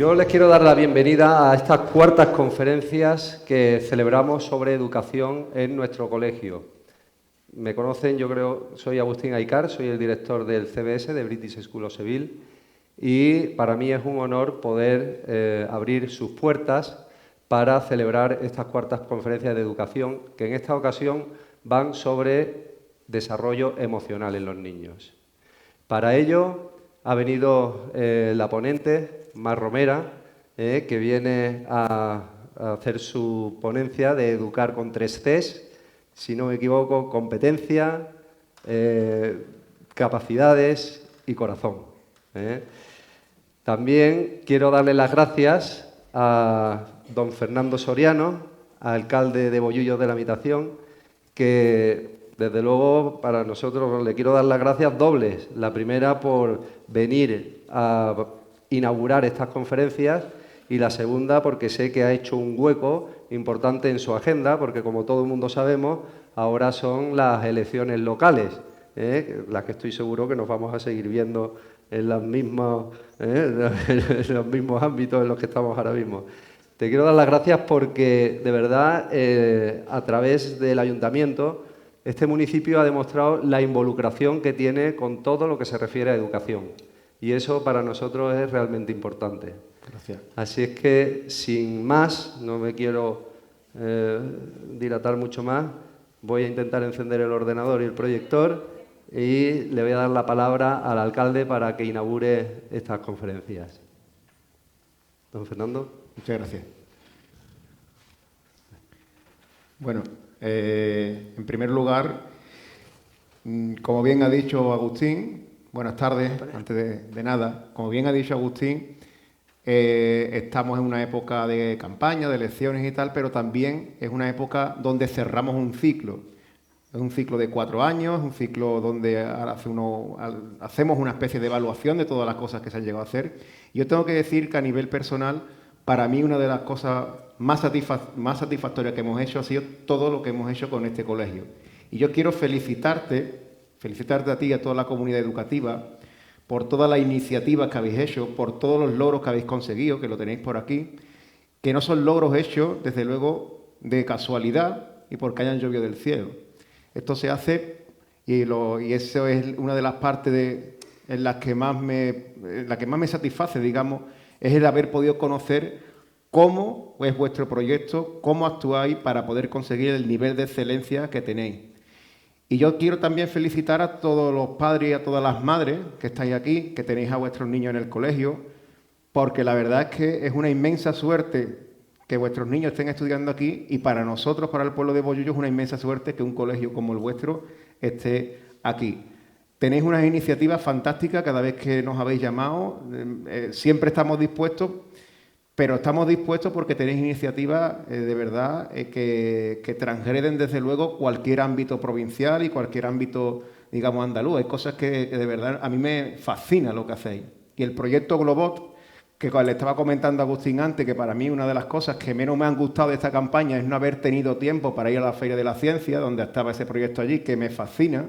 Yo les quiero dar la bienvenida a estas cuartas conferencias que celebramos sobre educación en nuestro colegio. Me conocen, yo creo, soy Agustín Aycar, soy el director del CBS, de British School of Seville, y para mí es un honor poder abrir sus puertas para celebrar estas cuartas conferencias de educación, que en esta ocasión van sobre desarrollo emocional en los niños. Para ello ha venido la ponente, Mar Romera, que viene a hacer su ponencia de Educar con 3 Cs, si no me equivoco, competencia, capacidades y corazón. También quiero darle las gracias a don Fernando Soriano, alcalde de Bollullos de la Mitación, que desde luego para nosotros le quiero dar las gracias dobles. La primera por venir a inaugurar estas conferencias y la segunda porque sé que ha hecho un hueco importante en su agenda, porque como todo el mundo sabemos, ahora son las elecciones locales, las que estoy seguro que nos vamos a seguir viendo en los mismos ámbitos en los que estamos ahora mismo. Te quiero dar las gracias porque, de verdad, a través del ayuntamiento, este municipio ha demostrado la involucración que tiene con todo lo que se refiere a educación. Y eso para nosotros es realmente importante. Gracias. Así es que, sin más, no me quiero dilatar mucho más, voy a intentar encender el ordenador y el proyector y le voy a dar la palabra al alcalde para que inaugure estas conferencias. Don Fernando. Muchas gracias. Bueno, en primer lugar, como bien ha dicho Agustín, buenas tardes, antes de nada, como bien ha dicho Agustín, estamos en una época de campaña, de elecciones y tal, pero también es una época donde cerramos un ciclo. Es un ciclo de 4 años, un ciclo donde hacemos una especie de evaluación de todas las cosas que se han llegado a hacer. Y yo tengo que decir que a nivel personal, para mí una de las cosas más satisfactorias que hemos hecho ha sido todo lo que hemos hecho con este colegio. Y yo quiero felicitarte a ti y a toda la comunidad educativa por todas las iniciativas que habéis hecho, por todos los logros que habéis conseguido, que lo tenéis por aquí, que no son logros hechos, desde luego, de casualidad y porque hayan llovido del cielo. Esto se hace y eso es una de las partes en las que más me satisface, digamos, es el haber podido conocer cómo es vuestro proyecto, cómo actuáis para poder conseguir el nivel de excelencia que tenéis. Y yo quiero también felicitar a todos los padres y a todas las madres que estáis aquí, que tenéis a vuestros niños en el colegio, porque la verdad es que es una inmensa suerte que vuestros niños estén estudiando aquí y para nosotros, para el pueblo de Bollullos, es una inmensa suerte que un colegio como el vuestro esté aquí. Tenéis unas iniciativas fantásticas cada vez que nos habéis llamado, siempre estamos dispuestos, pero estamos dispuestos porque tenéis iniciativas de verdad que transgreden desde luego cualquier ámbito provincial y cualquier ámbito, digamos, andaluz. Hay cosas que de verdad a mí me fascina lo que hacéis. Y el proyecto Globot, que le estaba comentando a Agustín antes, que para mí una de las cosas que menos me han gustado de esta campaña es no haber tenido tiempo para ir a la Feria de la Ciencia, donde estaba ese proyecto allí, que me fascina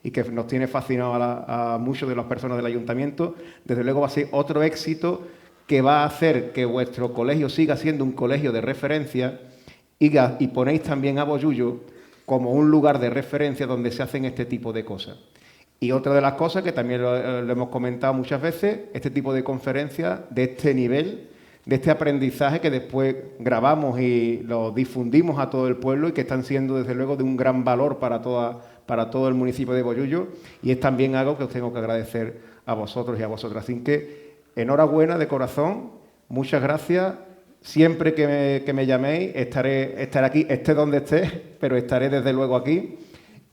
y que nos tiene fascinado a muchos de las personas del ayuntamiento. Desde luego va a ser otro éxito que va a hacer que vuestro colegio siga siendo un colegio de referencia y ponéis también a Bollullos como un lugar de referencia donde se hacen este tipo de cosas. Y otra de las cosas que también lo hemos comentado muchas veces, este tipo de conferencias de este nivel, de este aprendizaje que después grabamos y lo difundimos a todo el pueblo y que están siendo desde luego de un gran valor para todo el municipio de Bollullos, y es también algo que os tengo que agradecer a vosotros y a vosotras. Así que enhorabuena de corazón, muchas gracias. Siempre que me llaméis estaré aquí, esté donde esté, pero estaré desde luego aquí.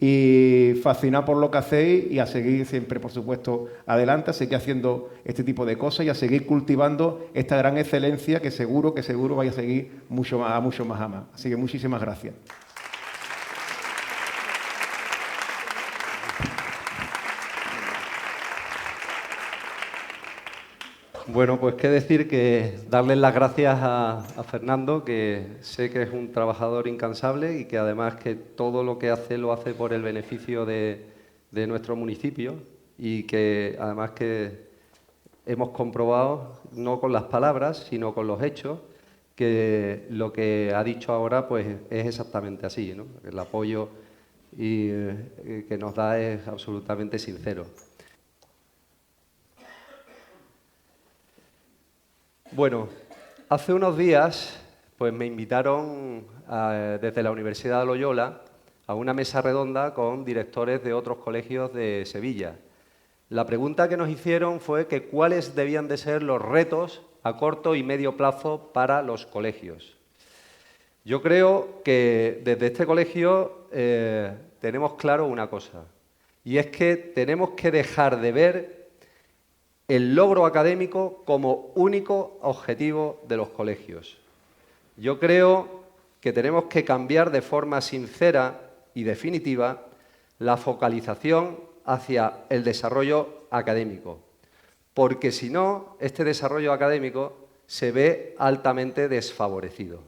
Y fascinado por lo que hacéis y a seguir siempre, por supuesto, adelante, a seguir haciendo este tipo de cosas y a seguir cultivando esta gran excelencia que seguro vais a seguir mucho más a más. Así que muchísimas gracias. Bueno, pues qué decir que darles las gracias a Fernando, que sé que es un trabajador incansable y que además que todo lo que hace lo hace por el beneficio de nuestro municipio y que además que hemos comprobado, no con las palabras, sino con los hechos, que lo que ha dicho ahora pues, es exactamente así, ¿no? El apoyo que nos da es absolutamente sincero. Bueno, hace unos días pues, me invitaron desde la Universidad de Loyola a una mesa redonda con directores de otros colegios de Sevilla. La pregunta que nos hicieron fue que cuáles debían de ser los retos a corto y medio plazo para los colegios. Yo creo que desde este colegio tenemos claro una cosa, y es que tenemos que dejar de ver el logro académico como único objetivo de los colegios. Yo creo que tenemos que cambiar de forma sincera y definitiva la focalización hacia el desarrollo académico, porque si no, este desarrollo académico se ve altamente desfavorecido.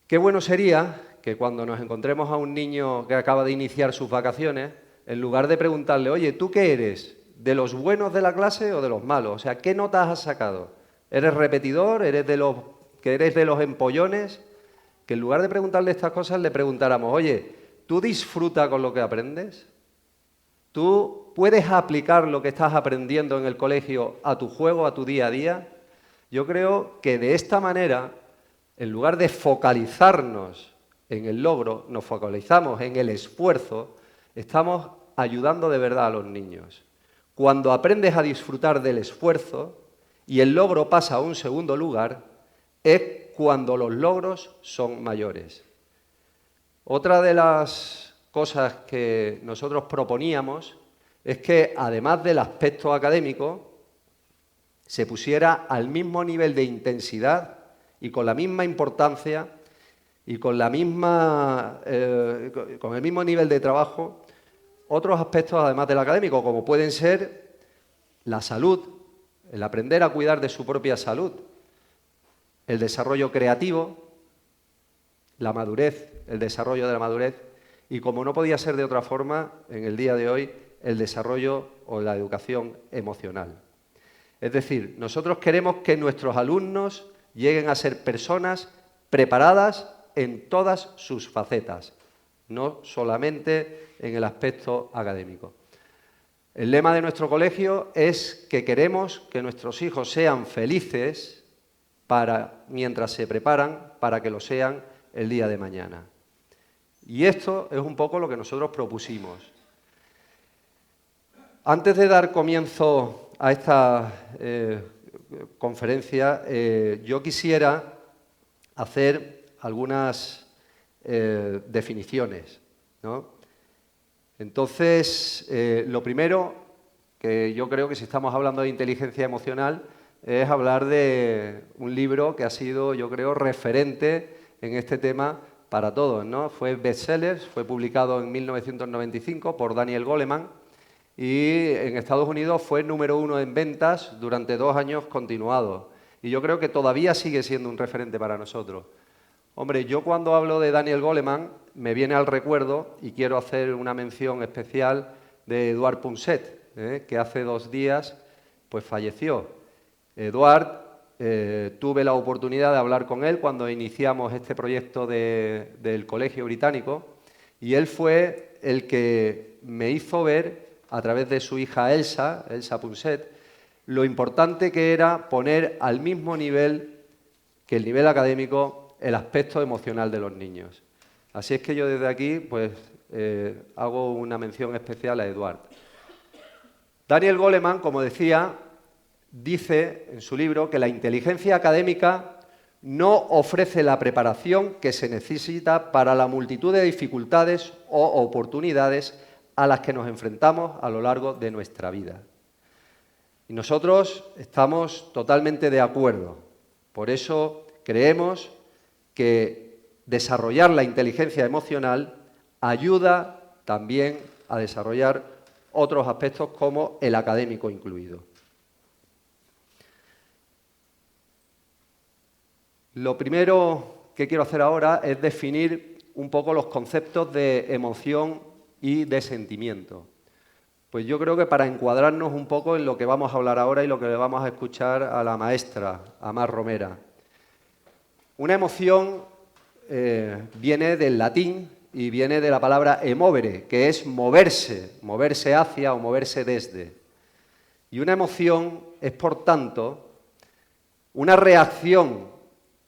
Qué bueno sería que cuando nos encontremos a un niño que acaba de iniciar sus vacaciones, en lugar de preguntarle, oye, ¿tú qué eres? ¿De los buenos de la clase o de los malos? O sea, ¿qué notas has sacado? ¿Eres repetidor? ¿Eres de los empollones? Que en lugar de preguntarle estas cosas le preguntáramos, oye, ¿tú disfrutas con lo que aprendes? ¿Tú puedes aplicar lo que estás aprendiendo en el colegio a tu juego, a tu día a día? Yo creo que de esta manera, en lugar de focalizarnos en el logro, nos focalizamos en el esfuerzo, estamos ayudando de verdad a los niños. Cuando aprendes a disfrutar del esfuerzo y el logro pasa a un segundo lugar, es cuando los logros son mayores. Otra de las cosas que nosotros proponíamos es que, además del aspecto académico, se pusiera al mismo nivel de intensidad y con la misma importancia y con el mismo nivel de trabajo otros aspectos además del académico, como pueden ser la salud, el aprender a cuidar de su propia salud, el desarrollo creativo, la madurez, el desarrollo de la madurez y, como no podía ser de otra forma, en el día de hoy, el desarrollo o la educación emocional. Es decir, nosotros queremos que nuestros alumnos lleguen a ser personas preparadas en todas sus facetas, no solamente en el aspecto académico. El lema de nuestro colegio es que queremos que nuestros hijos sean felices mientras se preparan para que lo sean el día de mañana. Y esto es un poco lo que nosotros propusimos. Antes de dar comienzo a esta conferencia, yo quisiera hacer algunas definiciones, ¿no? Entonces, lo primero, que yo creo que si estamos hablando de inteligencia emocional, es hablar de un libro que ha sido, yo creo, referente en este tema para todos, ¿no? Fue bestseller, fue publicado en 1995 por Daniel Goleman y en Estados Unidos fue número 1 en ventas durante 2 años continuados. Y yo creo que todavía sigue siendo un referente para nosotros. Hombre, yo cuando hablo de Daniel Goleman me viene al recuerdo, y quiero hacer una mención especial, de Eduard Punset, que hace 2 días pues falleció. Eduard, tuve la oportunidad de hablar con él cuando iniciamos este proyecto del Colegio Británico, y él fue el que me hizo ver, a través de su hija Elsa Punset, lo importante que era poner al mismo nivel que el nivel académico el aspecto emocional de los niños. Así es que yo desde aquí pues, hago una mención especial a Eduard. Daniel Goleman, como decía, dice en su libro que la inteligencia académica no ofrece la preparación que se necesita para la multitud de dificultades o oportunidades a las que nos enfrentamos a lo largo de nuestra vida. Y nosotros estamos totalmente de acuerdo. Por eso creemos que desarrollar la inteligencia emocional ayuda también a desarrollar otros aspectos como el académico incluido. Lo primero que quiero hacer ahora es definir un poco los conceptos de emoción y de sentimiento. Pues yo creo que para encuadrarnos un poco en lo que vamos a hablar ahora y lo que le vamos a escuchar a la maestra, a Mar Romera. Una emoción viene del latín y viene de la palabra emovere, que es moverse, moverse hacia o moverse desde. Y una emoción es, por tanto, una reacción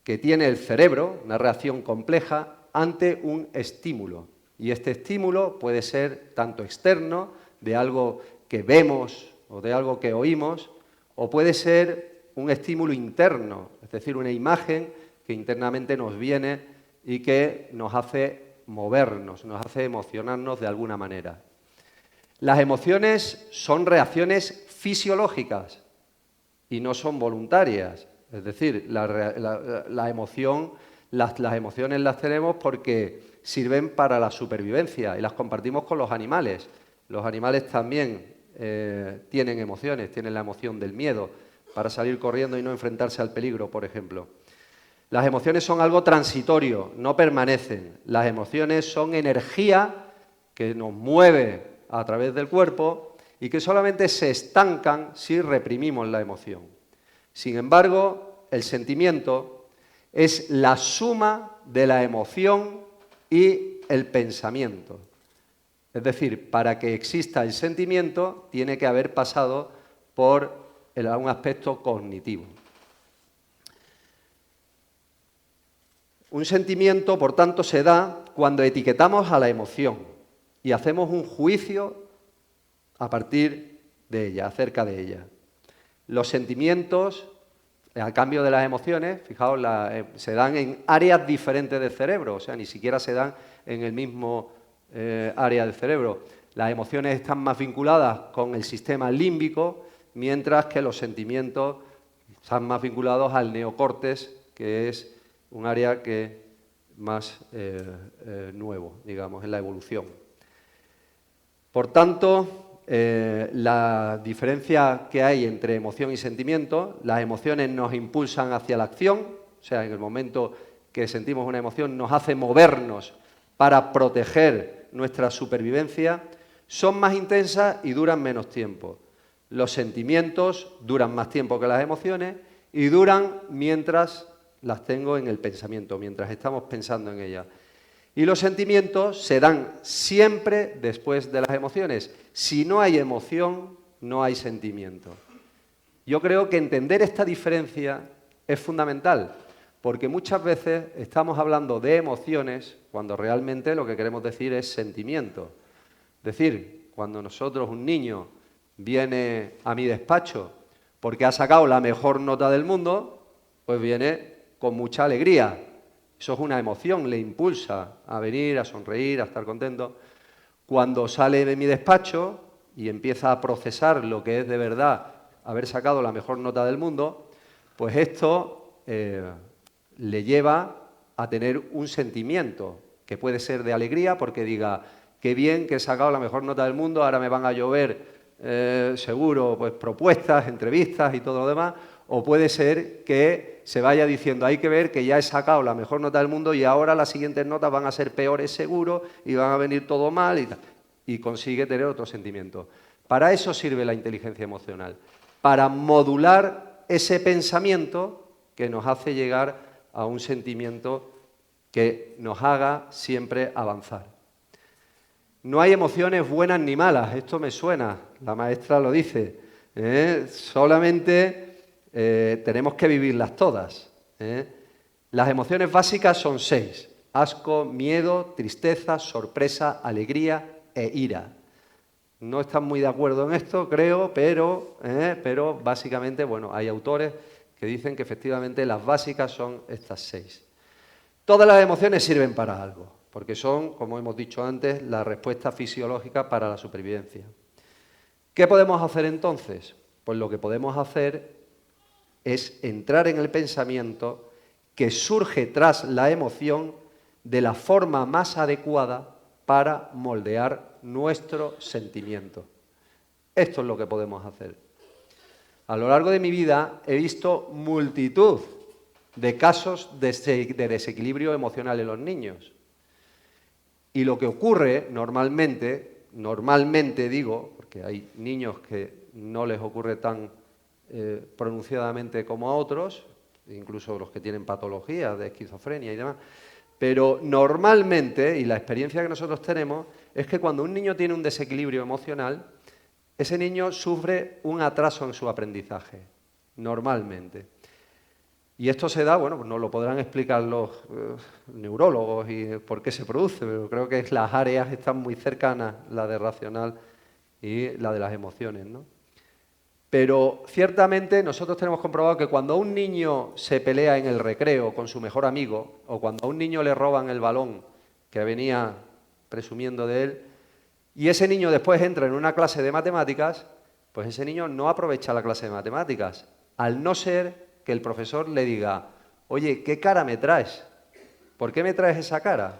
que tiene el cerebro, una reacción compleja, ante un estímulo. Y este estímulo puede ser tanto externo, de algo que vemos o de algo que oímos, o puede ser un estímulo interno, es decir, una imagen que internamente nos viene y que nos hace movernos, nos hace emocionarnos de alguna manera. Las emociones son reacciones fisiológicas y no son voluntarias. Es decir, la emoción, las emociones las tenemos porque sirven para la supervivencia y las compartimos con los animales. Los animales también tienen emociones, tienen la emoción del miedo para salir corriendo y no enfrentarse al peligro, por ejemplo. Las emociones son algo transitorio, no permanecen. Las emociones son energía que nos mueve a través del cuerpo y que solamente se estancan si reprimimos la emoción. Sin embargo, el sentimiento es la suma de la emoción y el pensamiento. Es decir, para que exista el sentimiento, tiene que haber pasado por un aspecto cognitivo. Un sentimiento, por tanto, se da cuando etiquetamos a la emoción y hacemos un juicio a partir de ella, acerca de ella. Los sentimientos, a cambio de las emociones, fijaos, se dan en áreas diferentes del cerebro, o sea, ni siquiera se dan en el mismo área del cerebro. Las emociones están más vinculadas con el sistema límbico, mientras que los sentimientos están más vinculados al neocórtex, que es un área que más nuevo, digamos, en la evolución. Por tanto, la diferencia que hay entre emoción y sentimiento, las emociones nos impulsan hacia la acción, o sea, en el momento que sentimos una emoción nos hace movernos para proteger nuestra supervivencia, son más intensas y duran menos tiempo. Los sentimientos duran más tiempo que las emociones y duran mientras las tengo en el pensamiento, mientras estamos pensando en ellas. Y los sentimientos se dan siempre después de las emociones. Si no hay emoción, no hay sentimiento. Yo creo que entender esta diferencia es fundamental, porque muchas veces estamos hablando de emociones cuando realmente lo que queremos decir es sentimiento. Es decir, cuando un niño viene a mi despacho porque ha sacado la mejor nota del mundo, pues viene con mucha alegría. Eso es una emoción, le impulsa a venir, a sonreír, a estar contento. Cuando sale de mi despacho y empieza a procesar lo que es de verdad haber sacado la mejor nota del mundo, pues esto le lleva a tener un sentimiento que puede ser de alegría porque diga, qué bien que he sacado la mejor nota del mundo, ahora me van a llover seguro pues propuestas, entrevistas y todo lo demás, o puede ser que se vaya diciendo, hay que ver que ya he sacado la mejor nota del mundo y ahora las siguientes notas van a ser peores seguro y van a venir todo mal y consigue tener otro sentimiento. Para eso sirve la inteligencia emocional, para modular ese pensamiento que nos hace llegar a un sentimiento que nos haga siempre avanzar. No hay emociones buenas ni malas, esto me suena, la maestra lo dice, solamente tenemos que vivirlas todas. Las emociones básicas son 6, asco, miedo, tristeza, sorpresa, alegría e ira. No están muy de acuerdo en esto, creo, pero básicamente, bueno, hay autores que dicen que efectivamente las básicas son estas 6. Todas las emociones sirven para algo, porque son, como hemos dicho antes, la respuesta fisiológica para la supervivencia. ¿Qué podemos hacer entonces? Pues lo que podemos hacer es entrar en el pensamiento que surge tras la emoción de la forma más adecuada para moldear nuestro sentimiento. Esto es lo que podemos hacer. A lo largo de mi vida he visto multitud de casos de desequilibrio emocional en los niños. Y lo que ocurre normalmente digo, porque hay niños que no les ocurre tan pronunciadamente como a otros, incluso los que tienen patologías de esquizofrenia y demás. Pero normalmente, y la experiencia que nosotros tenemos, es que cuando un niño tiene un desequilibrio emocional, ese niño sufre un atraso en su aprendizaje, normalmente. Y esto se da, bueno, pues nos lo podrán explicar los neurólogos y por qué se produce, pero creo que las áreas están muy cercanas, la de racional y la de las emociones, ¿no? Pero ciertamente nosotros tenemos comprobado que cuando un niño se pelea en el recreo con su mejor amigo, o cuando a un niño le roban el balón que venía presumiendo de él, y ese niño después entra en una clase de matemáticas, pues ese niño no aprovecha la clase de matemáticas, al no ser que el profesor le diga, oye, ¿qué cara me traes? ¿Por qué me traes esa cara?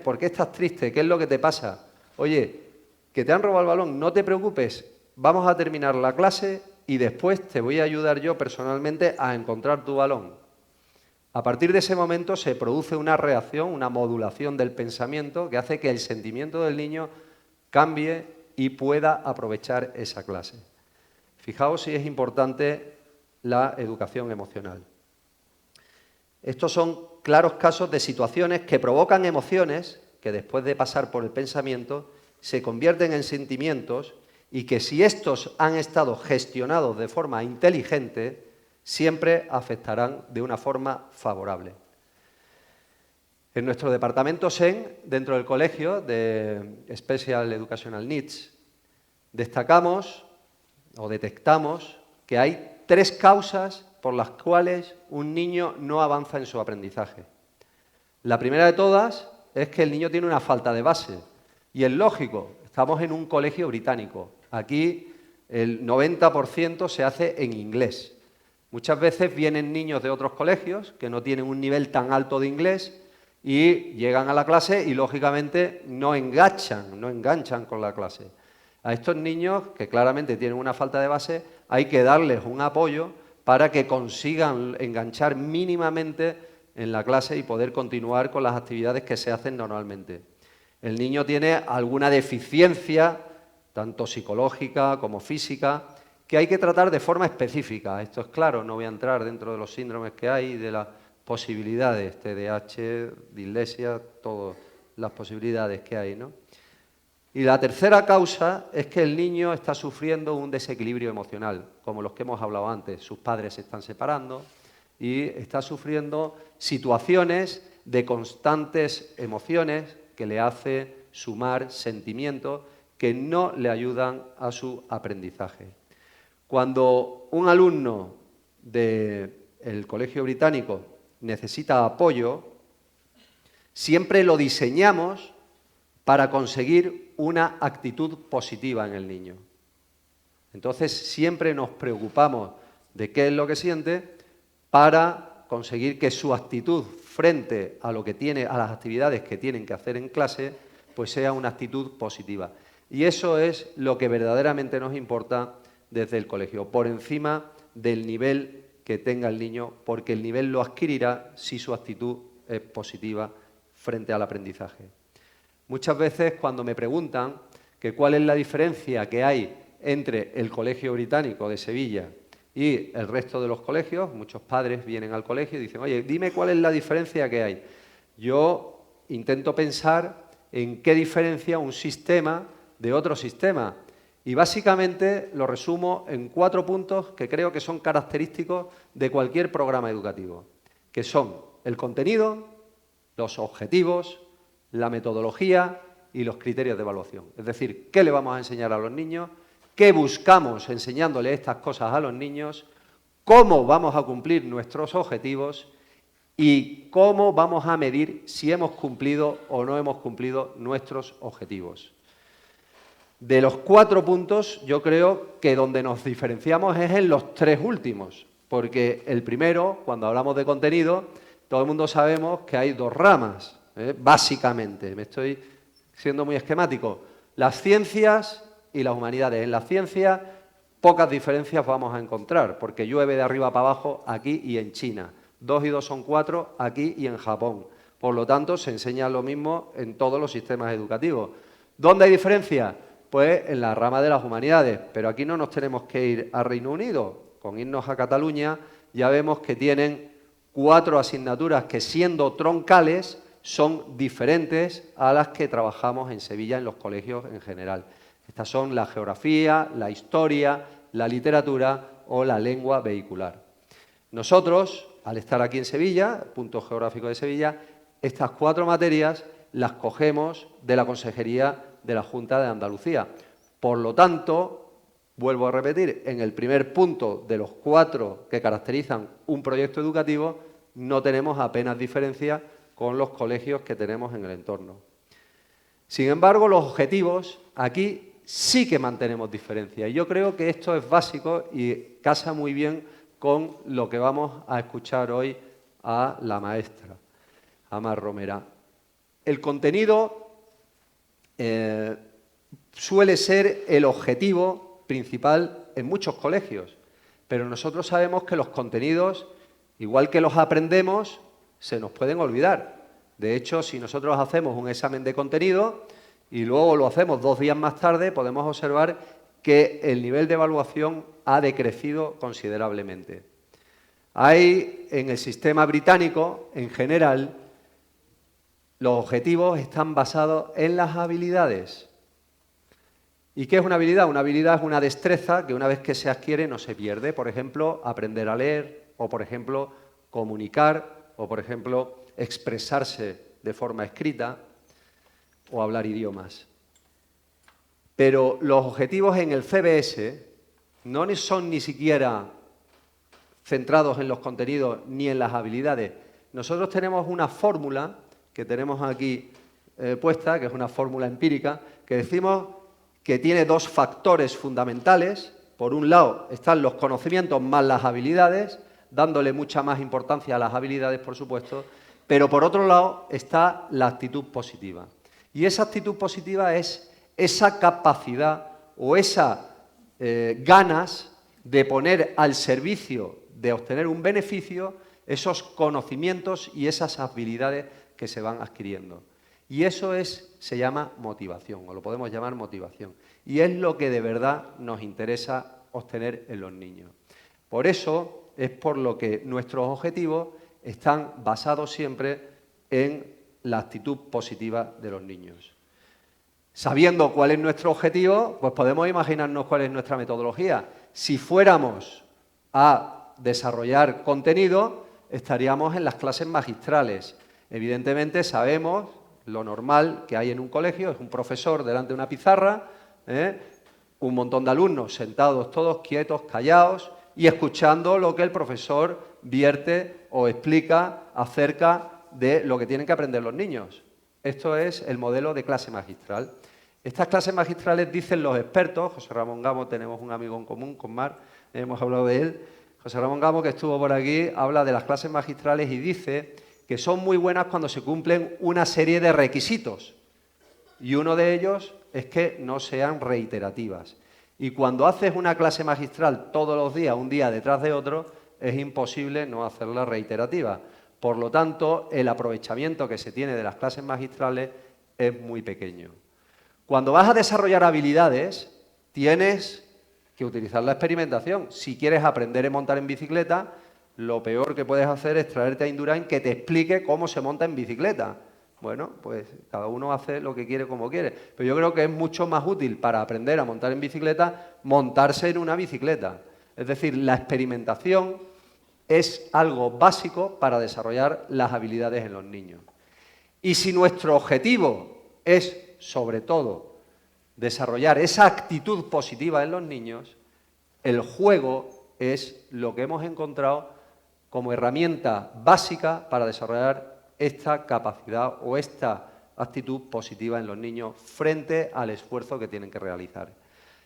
¿Por qué estás triste? ¿Qué es lo que te pasa? Oye, que te han robado el balón, no te preocupes, vamos a terminar la clase y después te voy a ayudar yo personalmente a encontrar tu balón. A partir de ese momento se produce una reacción, una modulación del pensamiento que hace que el sentimiento del niño cambie y pueda aprovechar esa clase. Fijaos si es importante la educación emocional. Estos son claros casos de situaciones que provocan emociones que después de pasar por el pensamiento se convierten en sentimientos y que si estos han estado gestionados de forma inteligente, siempre afectarán de una forma favorable. En nuestro departamento SEN, dentro del colegio de Special Educational Needs, destacamos o detectamos que hay 3 causas por las cuales un niño no avanza en su aprendizaje. La primera de todas es que el niño tiene una falta de base. Y es lógico, estamos en un colegio británico. Aquí el 90% se hace en inglés. Muchas veces vienen niños de otros colegios que no tienen un nivel tan alto de inglés y llegan a la clase y, lógicamente, no enganchan con la clase. A estos niños, que claramente tienen una falta de base, hay que darles un apoyo para que consigan enganchar mínimamente en la clase y poder continuar con las actividades que se hacen normalmente. El niño tiene alguna deficiencia, tanto psicológica como física, que hay que tratar de forma específica. Esto es claro, no voy a entrar dentro de los síndromes que hay, de las posibilidades, TDAH, dislexia, todas las posibilidades que hay, ¿no? Y la tercera causa es que el niño está sufriendo un desequilibrio emocional, como los que hemos hablado antes. Sus padres se están separando y está sufriendo situaciones de constantes emociones que le hace sumar sentimientos que no le ayudan a su aprendizaje. Cuando un alumno del colegio británico necesita apoyo, siempre lo diseñamos para conseguir una actitud positiva en el niño. Entonces, siempre nos preocupamos de qué es lo que siente para conseguir que su actitud frente a lo que tiene, a las actividades que tienen que hacer en clase, pues sea una actitud positiva. Y eso es lo que verdaderamente nos importa desde el colegio, por encima del nivel que tenga el niño, porque el nivel lo adquirirá si su actitud es positiva frente al aprendizaje. Muchas veces cuando me preguntan que cuál es la diferencia que hay entre el Colegio Británico de Sevilla y el resto de los colegios, muchos padres vienen al colegio y dicen, oye, dime cuál es la diferencia que hay. Yo intento pensar en qué diferencia un sistema de otro sistema y básicamente lo resumo en 4 puntos que creo que son característicos de cualquier programa educativo, que son el contenido, los objetivos, la metodología y los criterios de evaluación. Es decir, qué le vamos a enseñar a los niños, qué buscamos enseñándole estas cosas a los niños, cómo vamos a cumplir nuestros objetivos y cómo vamos a medir si hemos cumplido o no hemos cumplido nuestros objetivos. De los 4 puntos, yo creo que donde nos diferenciamos es en los 3 últimos, porque el primero, cuando hablamos de contenido, todo el mundo sabemos que hay 2 ramas. Básicamente, me estoy siendo muy esquemático, las ciencias y las humanidades. En las ciencias pocas diferencias vamos a encontrar, porque llueve de arriba para abajo aquí y en China. 2 y 2 son 4 aquí y en Japón. Por lo tanto, se enseña lo mismo en todos los sistemas educativos. ¿Dónde hay diferencia? pues en la rama de las humanidades. Pero aquí no nos tenemos que ir a Reino Unido. Con irnos a Cataluña ya vemos que tienen 4 asignaturas que, siendo troncales, son diferentes a las que trabajamos en Sevilla en los colegios en general. Estas son la geografía, la historia, la literatura o la lengua vehicular. Nosotros, al estar aquí en Sevilla, punto geográfico de Sevilla, estas 4 materias las cogemos de la Consejería de la Junta de Andalucía. Por lo tanto, vuelvo a repetir, en el primer punto de los 4 que caracterizan un proyecto educativo, no tenemos apenas diferencia con los colegios que tenemos en el entorno. Sin embargo, los objetivos aquí sí que mantenemos diferencia. Y yo creo que esto es básico y casa muy bien con lo que vamos a escuchar hoy a la maestra, a Mar Romera. El contenido suele ser el objetivo principal en muchos colegios, pero nosotros sabemos que los contenidos, igual que los aprendemos, se nos pueden olvidar. De hecho, si nosotros hacemos un examen de contenido y luego lo hacemos 2 días más tarde, podemos observar que el nivel de evaluación ha decrecido considerablemente. Hay, en el sistema británico, en general, los objetivos están basados en las habilidades. ¿Y qué es una habilidad? Una habilidad es una destreza que una vez que se adquiere no se pierde. Por ejemplo, aprender a leer, o por ejemplo, comunicar, o por ejemplo, expresarse de forma escrita, o hablar idiomas. Pero los objetivos en el CBS no son ni siquiera centrados en los contenidos ni en las habilidades. Nosotros tenemos una fórmula que tenemos aquí puesta, que es una fórmula empírica, que decimos que tiene 2 factores fundamentales. Por un lado están los conocimientos más las habilidades, dándole mucha más importancia a las habilidades, por supuesto, pero por otro lado está la actitud positiva. Y esa actitud positiva es esa capacidad o esas ganas de poner al servicio de obtener un beneficio esos conocimientos y esas habilidades que se van adquiriendo. Y eso se llama motivación, o lo podemos llamar motivación. Y es lo que de verdad nos interesa obtener en los niños. Por eso es por lo que nuestros objetivos están basados siempre en la actitud positiva de los niños. Sabiendo cuál es nuestro objetivo, pues podemos imaginarnos cuál es nuestra metodología. Si fuéramos a desarrollar contenido, estaríamos en las clases magistrales. Evidentemente sabemos lo normal que hay en un colegio, es un profesor delante de una pizarra, un montón de alumnos sentados todos quietos, callados y escuchando lo que el profesor vierte o explica acerca de lo que tienen que aprender los niños. Esto es el modelo de clase magistral. Estas clases magistrales, dicen los expertos, José Ramón Gamo, tenemos un amigo en común con Mar, hemos hablado de él, José Ramón Gamo, que estuvo por aquí, habla de las clases magistrales y dice que son muy buenas cuando se cumplen una serie de requisitos. Y uno de ellos es que no sean reiterativas. Y cuando haces una clase magistral todos los días, un día detrás de otro, es imposible no hacerla reiterativa. Por lo tanto, el aprovechamiento que se tiene de las clases magistrales es muy pequeño. Cuando vas a desarrollar habilidades, tienes que utilizar la experimentación. Si quieres aprender a montar en bicicleta, lo peor que puedes hacer es traerte a Indurain que te explique cómo se monta en bicicleta. Bueno, pues cada uno hace lo que quiere como quiere. Pero yo creo que es mucho más útil para aprender a montar en bicicleta montarse en una bicicleta. Es decir, la experimentación es algo básico para desarrollar las habilidades en los niños. Y si nuestro objetivo es, sobre todo, desarrollar esa actitud positiva en los niños, el juego es lo que hemos encontrado como herramienta básica para desarrollar esta capacidad o esta actitud positiva en los niños frente al esfuerzo que tienen que realizar.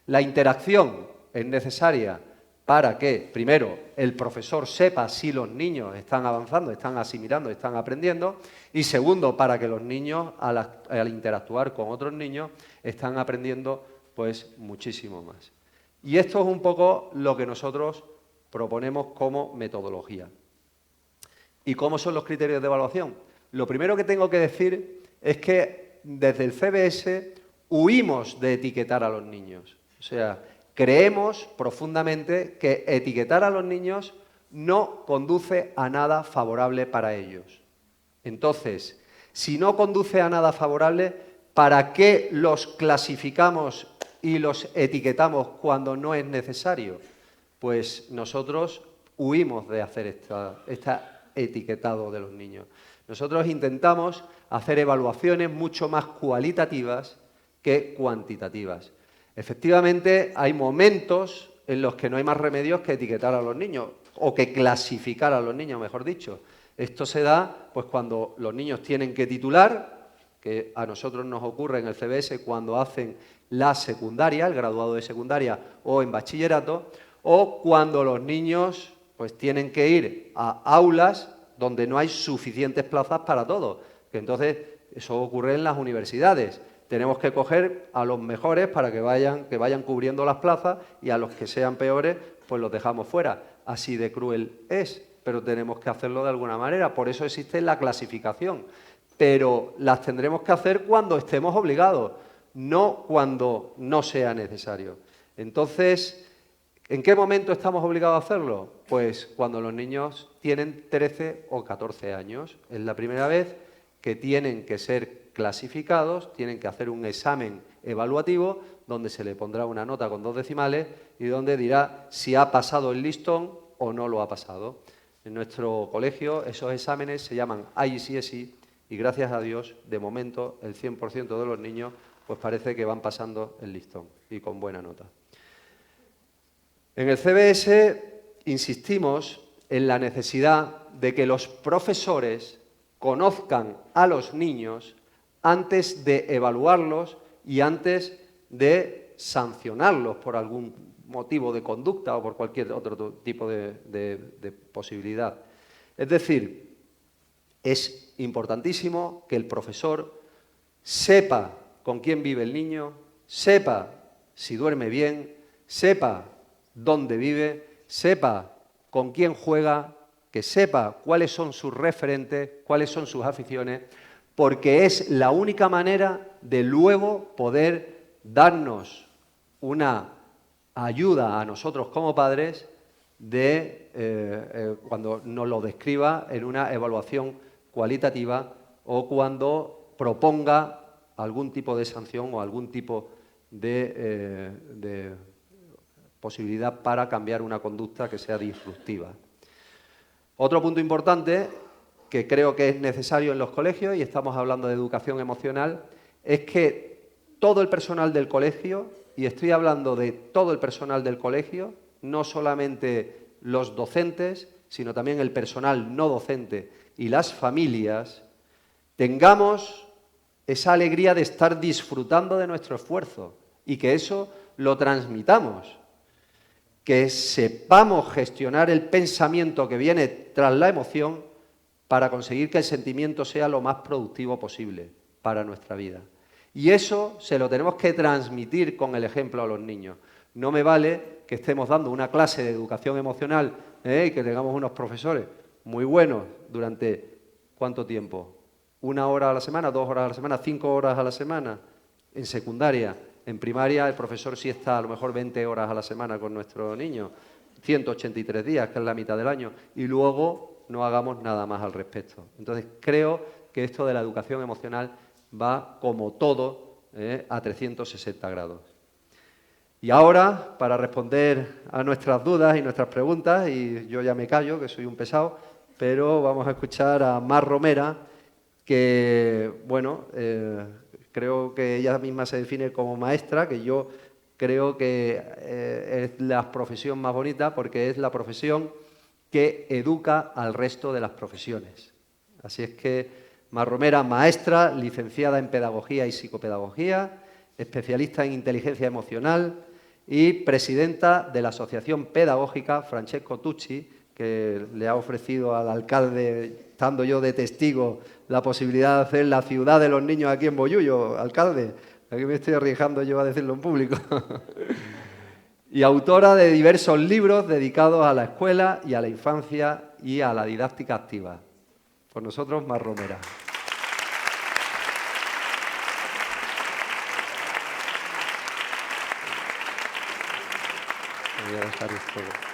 La interacción es necesaria para que, primero, el profesor sepa si los niños están avanzando, están asimilando, están aprendiendo, y segundo, para que los niños, al interactuar con otros niños, están aprendiendo pues muchísimo más. Y esto es un poco lo que nosotros proponemos como metodología. ¿Y cómo son los criterios de evaluación? Lo primero que tengo que decir es que desde el CBS huimos de etiquetar a los niños. O sea, creemos profundamente que etiquetar a los niños no conduce a nada favorable para ellos. Entonces, si no conduce a nada favorable, ¿para qué los clasificamos y los etiquetamos cuando no es necesario? Pues nosotros huimos de hacer este etiquetado de los niños. Nosotros intentamos hacer evaluaciones mucho más cualitativas que cuantitativas. Efectivamente, hay momentos en los que no hay más remedios que etiquetar a los niños, o que clasificar a los niños, mejor dicho. Esto se da pues cuando los niños tienen que titular, que a nosotros nos ocurre en el CBS cuando hacen la secundaria, el graduado de secundaria o en bachillerato, o cuando los niños pues tienen que ir a aulas donde no hay suficientes plazas para todos, que entonces eso ocurre en las universidades. Tenemos que coger a los mejores para que vayan cubriendo las plazas, y a los que sean peores pues los dejamos fuera. Así de cruel es, pero tenemos que hacerlo de alguna manera. Por eso existe la clasificación. Pero las tendremos que hacer cuando estemos obligados, no cuando no sea necesario. Entonces, ¿en qué momento estamos obligados a hacerlo? Pues cuando los niños tienen 13 o 14 años. Es la primera vez que tienen que ser clasificados, tienen que hacer un examen evaluativo donde se le pondrá una nota con 2 decimales y donde dirá si ha pasado el listón o no lo ha pasado. En nuestro colegio esos exámenes se llaman IGCSE y gracias a Dios, de momento, el 100% de los niños pues parece que van pasando el listón y con buena nota. En el CBS insistimos en la necesidad de que los profesores conozcan a los niños antes de evaluarlos y antes de sancionarlos por algún motivo de conducta o por cualquier otro tipo de posibilidad. Es decir, es importantísimo que el profesor sepa con quién vive el niño, sepa si duerme bien, sepa dónde vive, sepa con quién juega, que sepa cuáles son sus referentes, cuáles son sus aficiones, porque es la única manera de luego poder darnos una ayuda a nosotros como padres cuando nos lo describa en una evaluación cualitativa o cuando proponga algún tipo de sanción o algún tipo de posibilidad para cambiar una conducta que sea disruptiva. Otro punto importante que creo que es necesario en los colegios, y estamos hablando de educación emocional, es que todo el personal del colegio, y estoy hablando de todo el personal del colegio, no solamente los docentes, sino también el personal no docente y las familias, tengamos esa alegría de estar disfrutando de nuestro esfuerzo y que eso lo transmitamos, que sepamos gestionar el pensamiento que viene tras la emoción para conseguir que el sentimiento sea lo más productivo posible para nuestra vida. Y eso se lo tenemos que transmitir con el ejemplo a los niños. No me vale que estemos dando una clase de educación emocional y que tengamos unos profesores muy buenos durante ¿cuánto tiempo? 1 hora a la semana, 2 horas a la semana, 5 horas a la semana. En secundaria, en primaria, el profesor sí está a lo mejor 20 horas a la semana con nuestro niño, 183 días, que es la mitad del año, y luego no hagamos nada más al respecto. Entonces, creo que esto de la educación emocional va, como todo, a 360 grados. Y ahora, para responder a nuestras dudas y nuestras preguntas, y yo ya me callo, que soy un pesado, pero vamos a escuchar a Mar Romera, que, bueno, creo que ella misma se define como maestra, que yo creo que es la profesión más bonita porque es la profesión que educa al resto de las profesiones. Así es que Mar Romera, maestra, licenciada en Pedagogía y Psicopedagogía, especialista en Inteligencia Emocional y presidenta de la Asociación Pedagógica Francesco Tucci, que le ha ofrecido al alcalde, estando yo de testigo, la posibilidad de hacer la ciudad de los niños aquí en Bollullo. Alcalde, aquí me estoy arriesgando yo a decirlo en público. Y autora de diversos libros dedicados a la escuela y a la infancia y a la didáctica activa. Por nosotros, Mar Romera. Buenas tardes a todos.